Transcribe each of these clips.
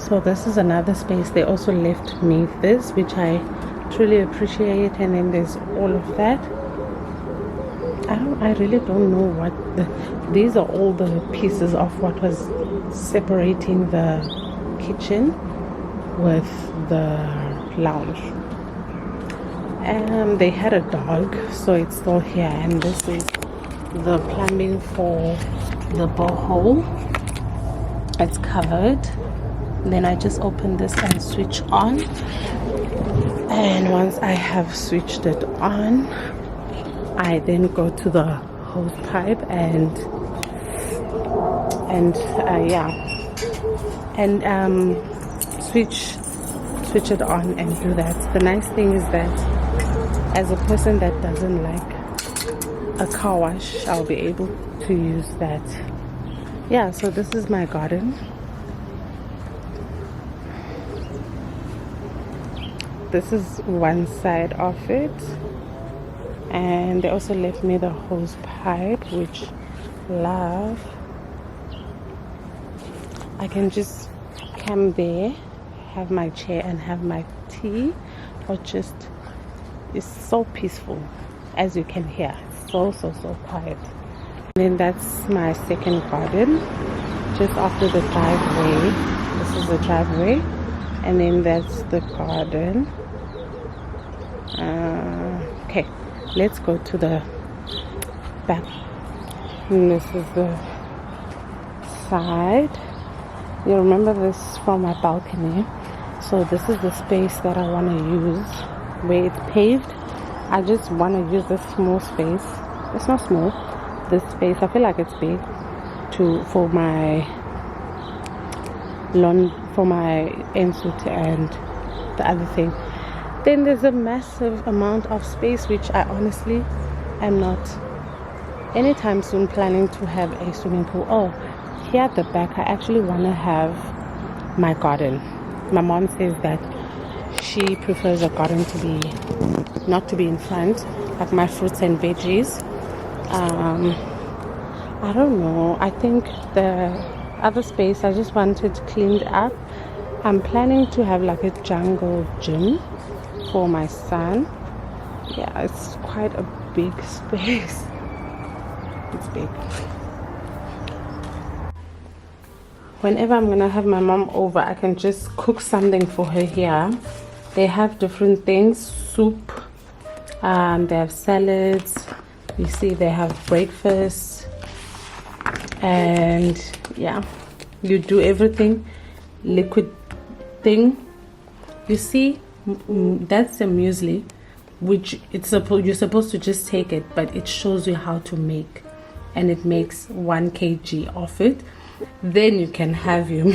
So this is another space. They also left me this, which I truly appreciate. And then there's all of that. I really don't know what these are all the pieces of what was separating the kitchen with the lounge. And they had a dog, so it's still here. And this is the plumbing for the borehole. It's covered. Then I just open this and switch on. And once I have switched it on, I then go to the hose pipe and switch it on and do that. The nice thing is that as a person that doesn't like a car wash, I'll be able to use that. Yeah, so this is my garden. This is one side of it. And they also left me the hose pipe, which love. I can just come there, have my chair and have my tea, or just, it's so peaceful, as you can hear. So quiet. And then that's my second garden, just after the driveway. This is the driveway, and then that's the garden. Okay, let's go to the back. And this is the side. You remember this from my balcony. So this is the space that I want to use where it's paved. I just want to use this small space. It's not small. This space, I feel like it's big for my lawn, for my ensuite and the other thing. Then there's a massive amount of space, which I honestly am not anytime soon planning to have a swimming pool. Oh, here at the back, I actually want to have my garden. My mom says that she prefers a garden to be not to be in front, like my fruits and veggies. I don't know. I think the other space I just wanted cleaned up. I'm planning to have like a jungle gym for my son. Yeah, it's quite a big space. It's big. Whenever I'm gonna have my mom over, I can just cook something for her here. They have different things, soup, they have salads, you see they have breakfast, and yeah, you do everything liquid thing. You see, that's the muesli, which you're supposed to just take it, but it shows you how to make, and it makes 1 kg of it. Then you can have your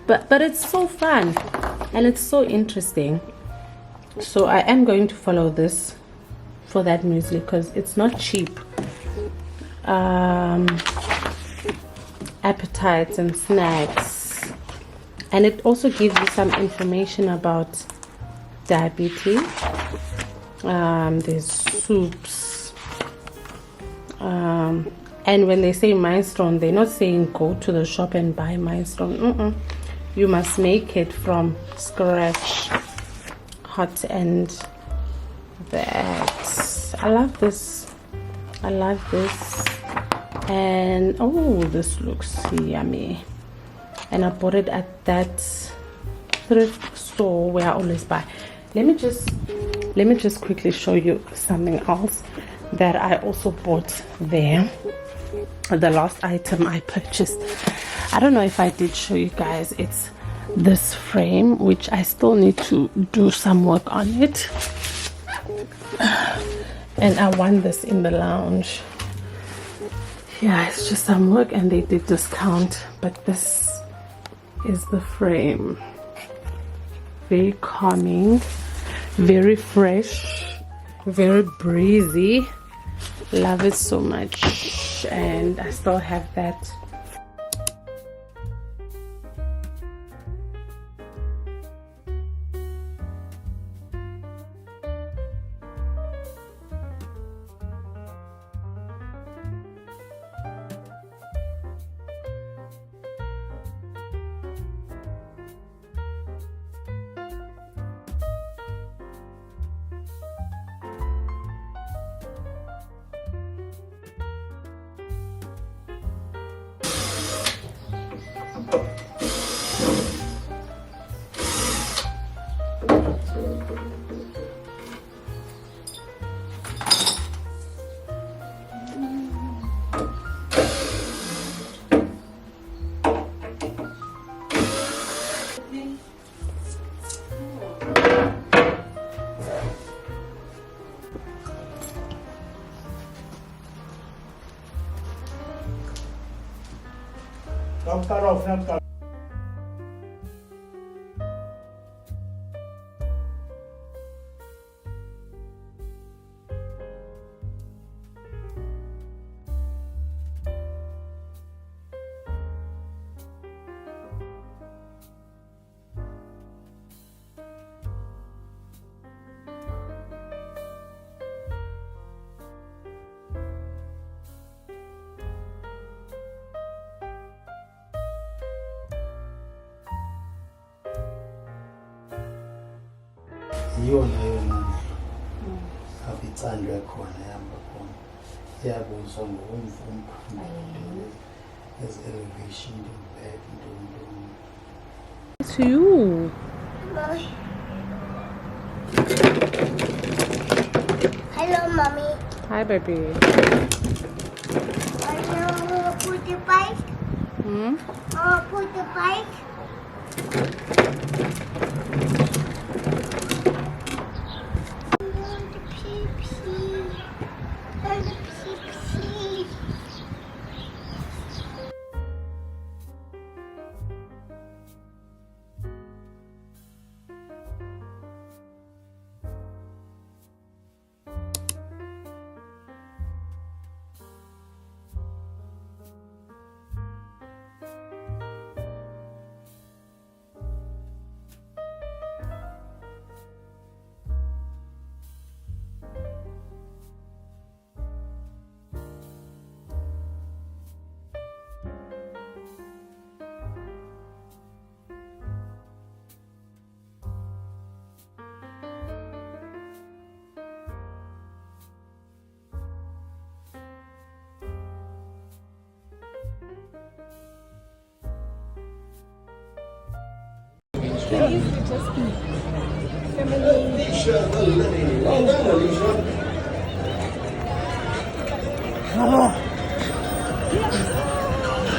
but it's so fun and it's so interesting. So I am going to follow this for that muesli because it's not cheap. Appetites and snacks, and it also gives you some information about diabetes. There's soups, and when they say minestrone, they're not saying go to the shop and buy minestrone. You must make it from scratch, hot. And that, I love this. And oh, this looks yummy. And I bought it at that thrift store where I always buy. Let me just quickly show you something else that I also bought there. The last item I purchased, I don't know if I did show you guys, it's this frame, which I still need to do some work on it, and I want this in the lounge. Yeah, it's just some work and they did discount, but this is the frame. Very calming, very fresh, very breezy. Love it so much. And I still have that Don't cut off, don't cut. Iyona yona apha icandwe khona ehamba khona iyabuzwa ngokumvumba as elevation to back To you. Hello, mommy. Hi, baby. Are you put the bike? Put the bike.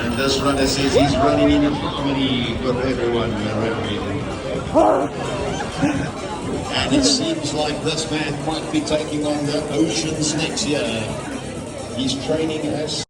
And this runner says he's running in harmony with everyone around him. And it seems like this man might be taking on the oceans next year. He's training as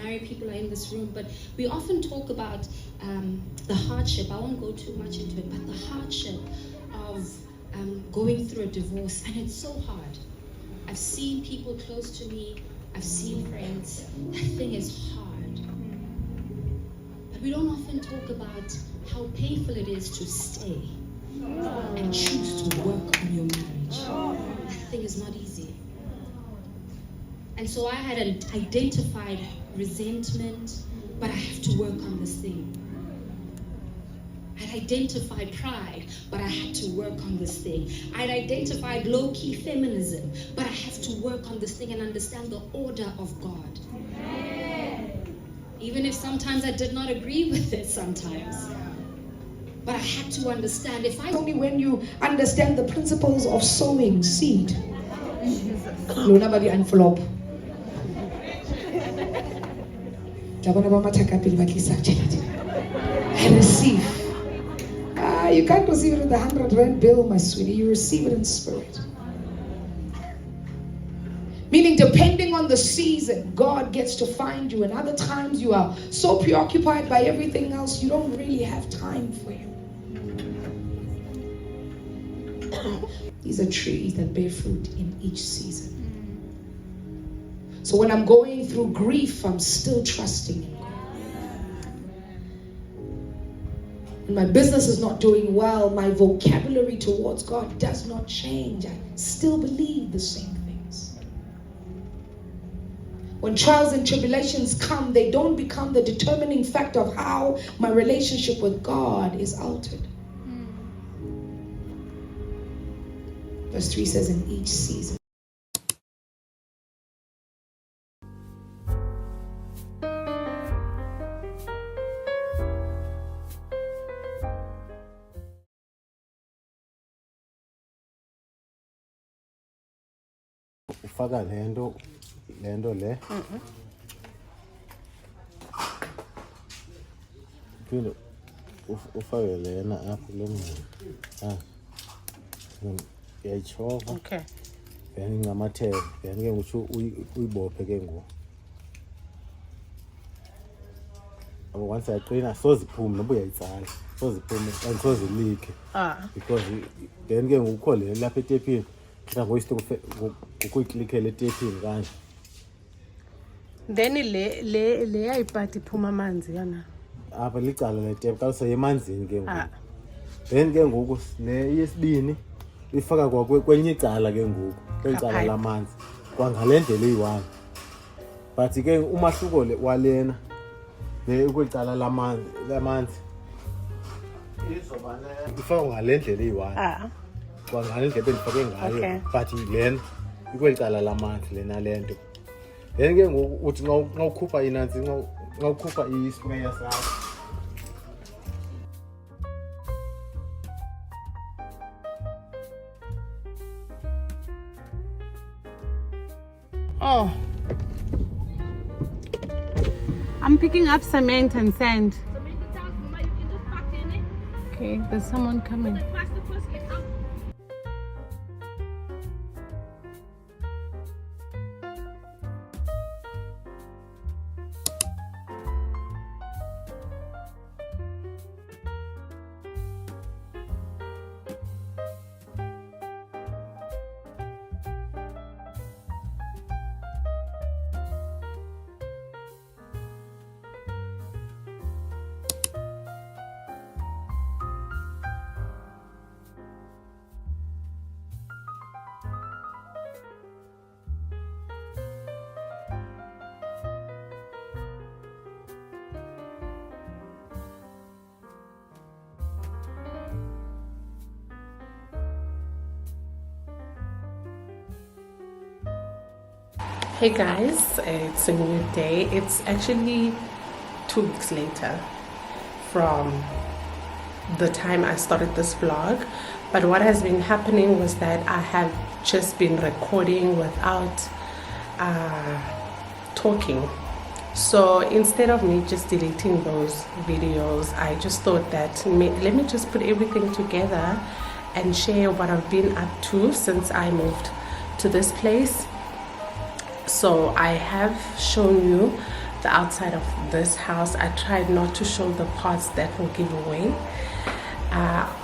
married people are in this room, but we often talk about the hardship. I won't go too much into it, but the hardship of going through a divorce, and it's so hard. I've seen people close to me, I've seen friends. That thing is hard. But we don't often talk about how painful it is to stay and choose to work on your marriage. That thing is not easy. And so I had identified resentment, but I have to work on this thing. I'd identified pride, but I had to work on this thing. I'd identified low-key feminism, but I have to work on this thing and understand the order of God. Even if sometimes I did not agree with it sometimes. But I had to understand, if I only when you understand the principles of sowing seed. Lona ba di envelope. I receive. You can't receive it in the 100 rand bill, my sweetie. You receive it in spirit. Meaning, depending on the season, God gets to find you. And other times you are so preoccupied by everything else, you don't really have time for Him. These are trees that bear fruit in each season. So when I'm going through grief, I'm still trusting in God. When my business is not doing well, my vocabulary towards God does not change. I still believe the same things. When trials and tribulations come, they don't become the determining factor of how my relationship with God is altered. Verse 3 says, in each season. Ufaka lento le. Phinde ufake lena apha lo mngxuma. Uyayitshova. Okay. Then ngamathele. Then ke ngisho uyibophe ke ngoku. Abo once ayaqina soziphume noba uyayitsala. Soziphume and sozilike. Because then ke ngukho le lapha etepini. Mhlawumbe uyisithe ukuyiklikela etepini kanje. Then le ayipati iphuma amanzi yana. Apha licala letepu xa useyemanzini ke ngoku. Then ke ngoku le yesibini ifaka kwenye icala ke ngoku kwicala lamanzi kwangale ndlela eyi-1. But ke umahluko walena le kwicala lamanzi ifaka ngale ndlela eyi-1 kwangale ndlela bendifake ngayo. But lena ikweli cala lamanzi lena lento. Then ke ngoku uthi xa ukhupha inanzi xa ukhupha isprayer sakho. Oh, I'm picking up cement and sand. Okay, there's someone coming. Hey guys, it's a new day. It's actually 2 weeks later from the time I started this vlog, but what has been happening was that I have just been recording without talking. So instead of me just deleting those videos, I just thought that let me just put everything together and share what I've been up to since I moved to this place. So I have shown you the outside of this house. I tried not to show the parts that will give away,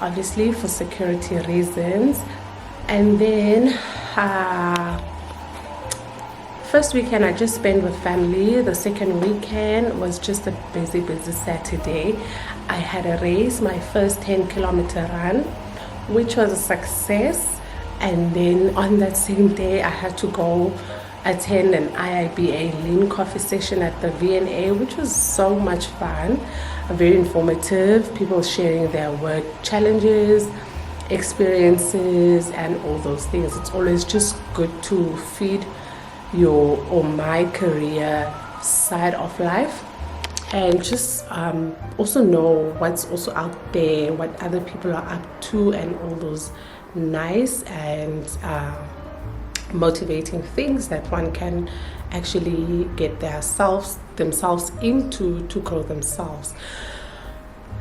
obviously for security reasons. And then first weekend I just spent with family. The second weekend was just a busy Saturday. I had a race, my first 10-kilometer run, which was a success. And then on that same day I had to go attend an IIBA lean coffee session at the VNA, which was so much fun, very informative, people sharing their work challenges, experiences, and all those things. It's always just good to feed your or my career side of life, and just also know what's also out there, what other people are up to, and all those nice and motivating things that one can actually get themselves into to grow themselves.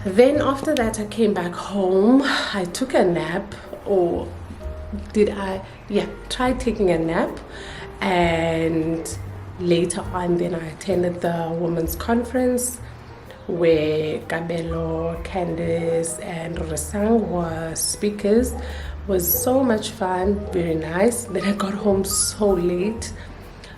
Then after that I came back home. I took a nap, or did I? Yeah, tried taking a nap, And later on, then I attended the women's conference where Kabelo, Candice, and Resang were speakers. It was so much fun, very nice. Then I got home so late,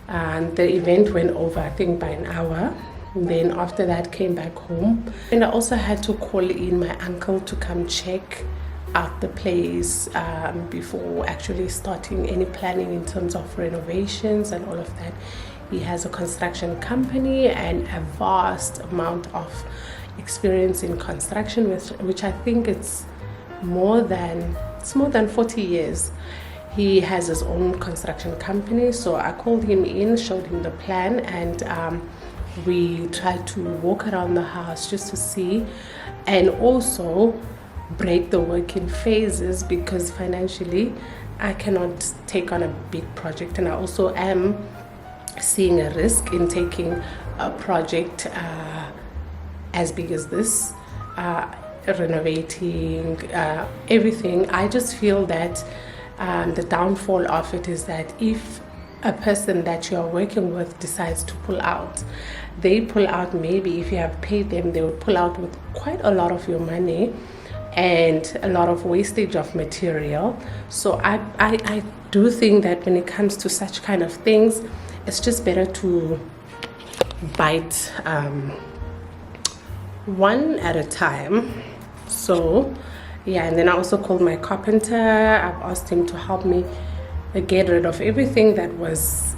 and the event went over, I think, by an hour. Then after that, came back home, and I also had to call in my uncle to come check out the place before actually starting any planning in terms of renovations and all of that. He has a construction company and a vast amount of experience in construction, which I think it's more than 40 years. He has his own construction company, so I called him in, showed him the plan, and we tried to walk around the house just to see, and also break the work in phases, because financially I cannot take on a big project, and I also am seeing a risk in taking a project as big as this, renovating everything. I just feel that the downfall of it is that if a person that you are working with decides to pull out, they pull out, maybe if you have paid them, they will pull out with quite a lot of your money and a lot of wastage of material. So I do think that when it comes to such kind of things, it's just better to bite one at a time. So yeah, and then I also called my carpenter. I've asked him to help me get rid of everything that was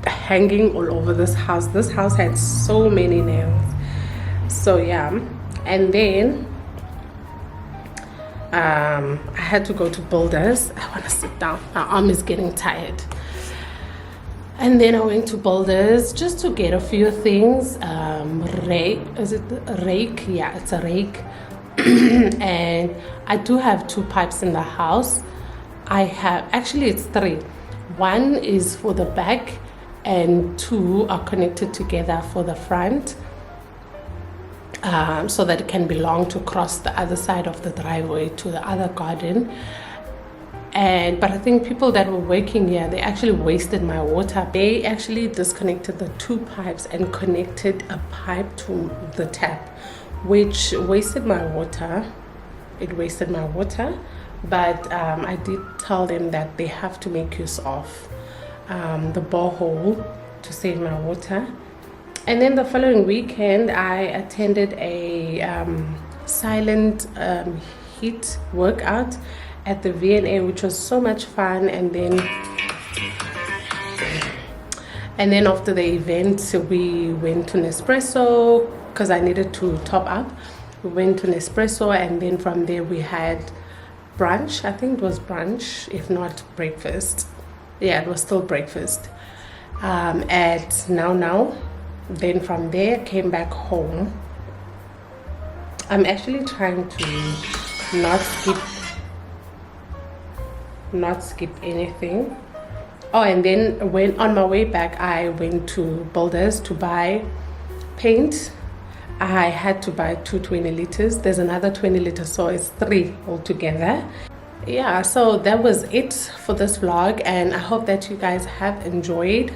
hanging all over this house. This house had so many nails. So yeah, and then I had to go to Builders. I want to sit down, my arm is getting tired. And then I went to Builders just to get a few things. Rake, is it a rake? Yeah, it's a rake. And I do have 2 pipes in the house. I have, actually it's 3. One is for the back and 2 are connected together for the front, so that it can belong to cross the other side of the driveway to the other garden. But I think people that were working here, they actually wasted my water. They actually disconnected the 2 pipes and connected a pipe to the tap, which wasted my water. It wasted my water. But I did tell them that they have to make use of the borehole to save my water. And then the following weekend, I attended a Silent HIIT workout at the VNA, which was so much fun. And then after the event, we went to Nespresso because I needed to top up. We went to Nespresso, and then from there we had brunch. I think it was brunch, if not breakfast. Yeah, it was still breakfast at Now. Then from there came back home. I'm actually trying to not skip anything. Oh, and then when on my way back, I went to Builders to buy paint. I had to buy 2 20 liters. There's another 20 liters, so it's 3 altogether. Yeah, so that was it for this vlog, and I hope that you guys have enjoyed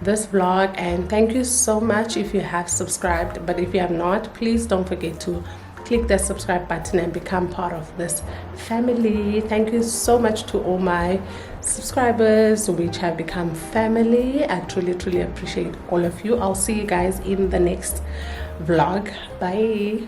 this vlog, and thank you so much if you have subscribed. But if you have not, please don't forget to click that subscribe button and become part of this family. Thank you so much to all my subscribers which have become family. I truly appreciate all of you. I'll see you guys in the next vlog. Bye.